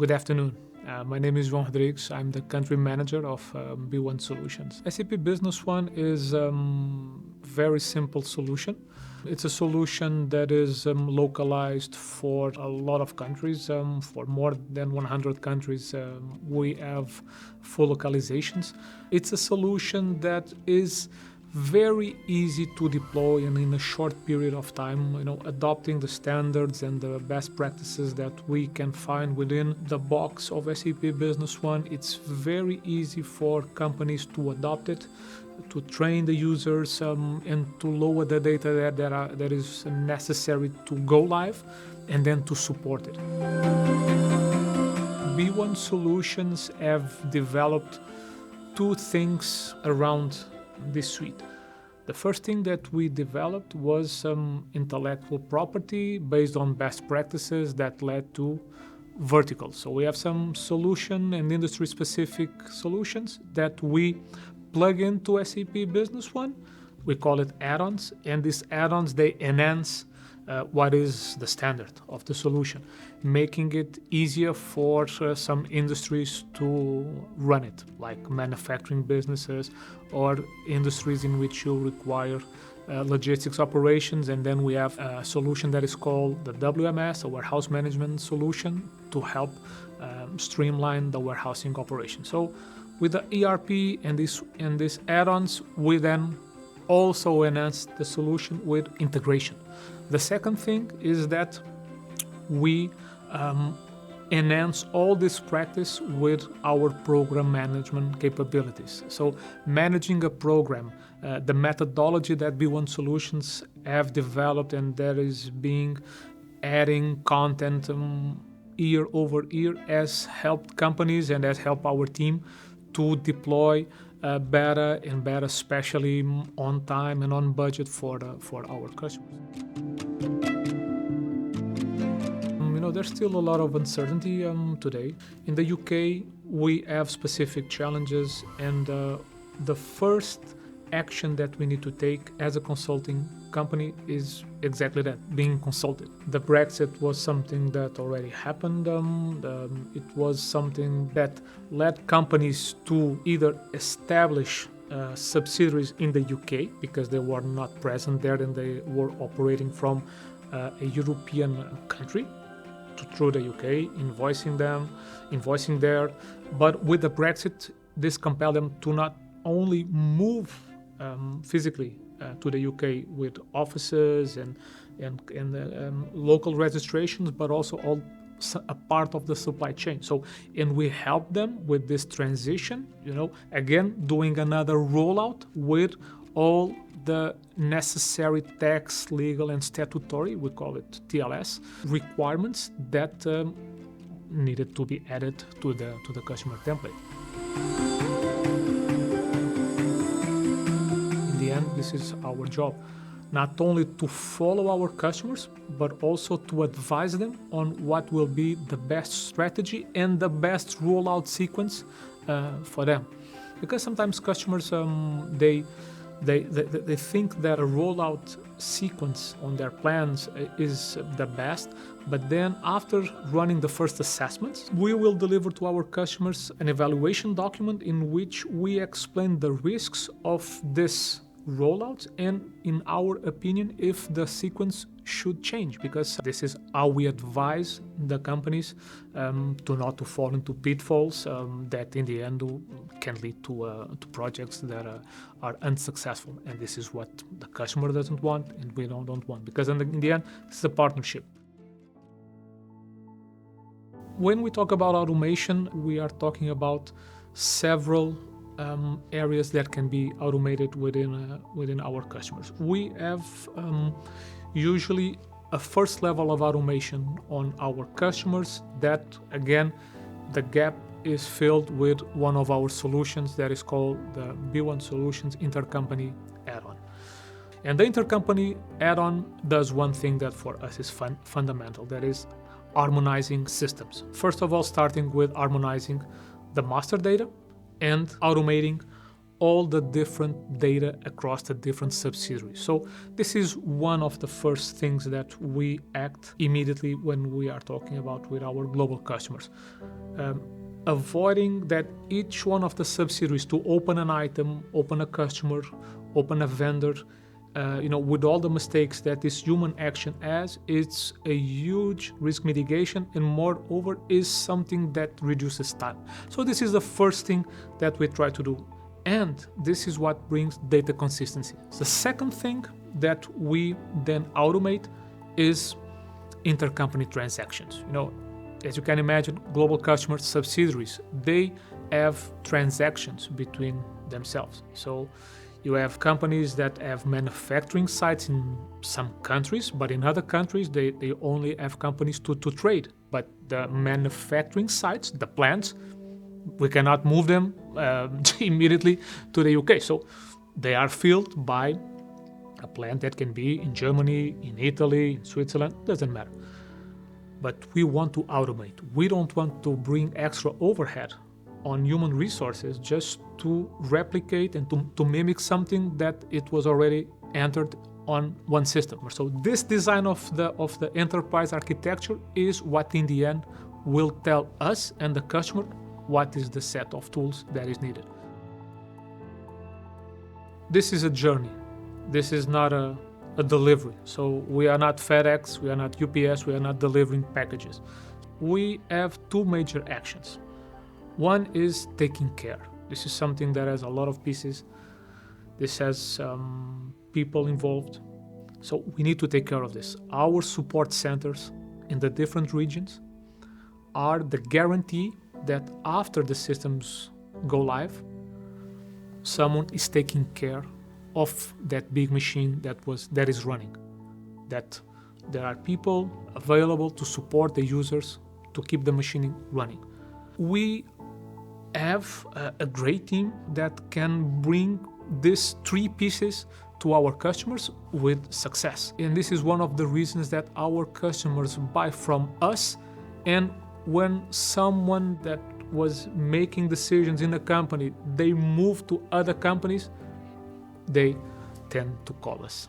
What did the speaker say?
Good afternoon. My name is João Rodrigues. I'm the country manager of B1 Solutions. SAP Business One is a very simple solution. It's a solution that is localized for a lot of countries. For more than 100 countries, we have full localizations. It's a solution that is very easy to deploy and in a short period of time, adopting the standards and the best practices that we can find within the box of SAP Business One. It's very easy for companies to adopt it, to train the users, and to load the data that is necessary to go live and then to support it. B1 Solutions have developed two things around this suite. The first thing that we developed was intellectual property based on best practices that led to verticals. So we have some solution and industry-specific solutions that we plug into SAP Business One. We call it add-ons, and these add-ons, they enhance what is the standard of the solution, making it easier for some industries to run it, like manufacturing businesses or industries in which you require logistics operations. And then we have a solution that is called the WMS, a warehouse management solution, to help streamline the warehousing operation. So with the ERP and these add-ons, we then also enhance the solution with integration. The second thing is that we enhance all this practice with our program management capabilities. So managing a program, the methodology that B1 Solutions have developed and that is being adding content year over year has helped companies and has helped our team to deploy better and better, especially on time and on budget for our customers. There's still a lot of uncertainty today. In the UK, we have specific challenges, and the first action that we need to take as a consulting company is exactly that, being consulted. The Brexit was something that already happened. It was something that led companies to either establish subsidiaries in the UK because they were not present there and they were operating from a European country through the UK, invoicing there. But with the Brexit, this compelled them to not only move physically to the UK with offices and local registrations, but also a part of the supply chain. So, and we help them with this transition, again, doing another rollout with all the necessary tax, legal, and statutory, we call it TLS, requirements that needed to be added to the customer template. In the end, this is our job, not only to follow our customers, but also to advise them on what will be the best strategy and the best rollout sequence for them. Because sometimes customers, they think that a rollout sequence on their plans is the best, but then after running the first assessments, we will deliver to our customers an evaluation document in which we explain the risks of this rollout and, in our opinion, if the sequence should change, because this is how we advise the companies to not to fall into pitfalls that in the end can lead to projects that are unsuccessful. And this is what the customer doesn't want and we don't want, because in the end, it's a partnership. When we talk about automation, we are talking about several areas that can be automated within our customers. We have usually a first level of automation on our customers that, again, the gap is filled with one of our solutions that is called the B1 Solutions Intercompany Add-on. And the Intercompany Add-on does one thing that for us is fundamental, that is harmonizing systems. First of all, starting with harmonizing the master data and automating all the different data across the different subsidiaries. So this is one of the first things that we act immediately when we are talking about with our global customers. Avoiding that each one of the subsidiaries to open an item, open a customer, open a vendor, with all the mistakes that this human action has, it's a huge risk mitigation, and moreover is something that reduces time. So this is the first thing that we try to do, and this is what brings data consistency. The second thing that we then automate is intercompany transactions. As you can imagine, global customer subsidiaries, they have transactions between themselves. So you have companies that have manufacturing sites in some countries, but in other countries, they only have companies to trade. But the manufacturing sites, the plants, we cannot move them immediately to the UK. So they are filled by a plant that can be in Germany, in Italy, in Switzerland, doesn't matter. But we want to automate. We don't want to bring extra overhead on human resources just to replicate and to mimic something that it was already entered on one system. So this design of the enterprise architecture is what in the end will tell us and the customer what is the set of tools that is needed. This is a journey. This is not a delivery. So we are not FedEx, we are not UPS, we are not delivering packages. We have two major actions. One is taking care. This is something that has a lot of pieces. This has people involved. So we need to take care of this. Our support centers in the different regions are the guarantee that after the systems go live, someone is taking care of that big machine that is running, that there are people available to support the users to keep the machine running. We have a great team that can bring these three pieces to our customers with success. And this is one of the reasons that our customers buy from us. And when someone that was making decisions in a company, they move to other companies, they tend to call us.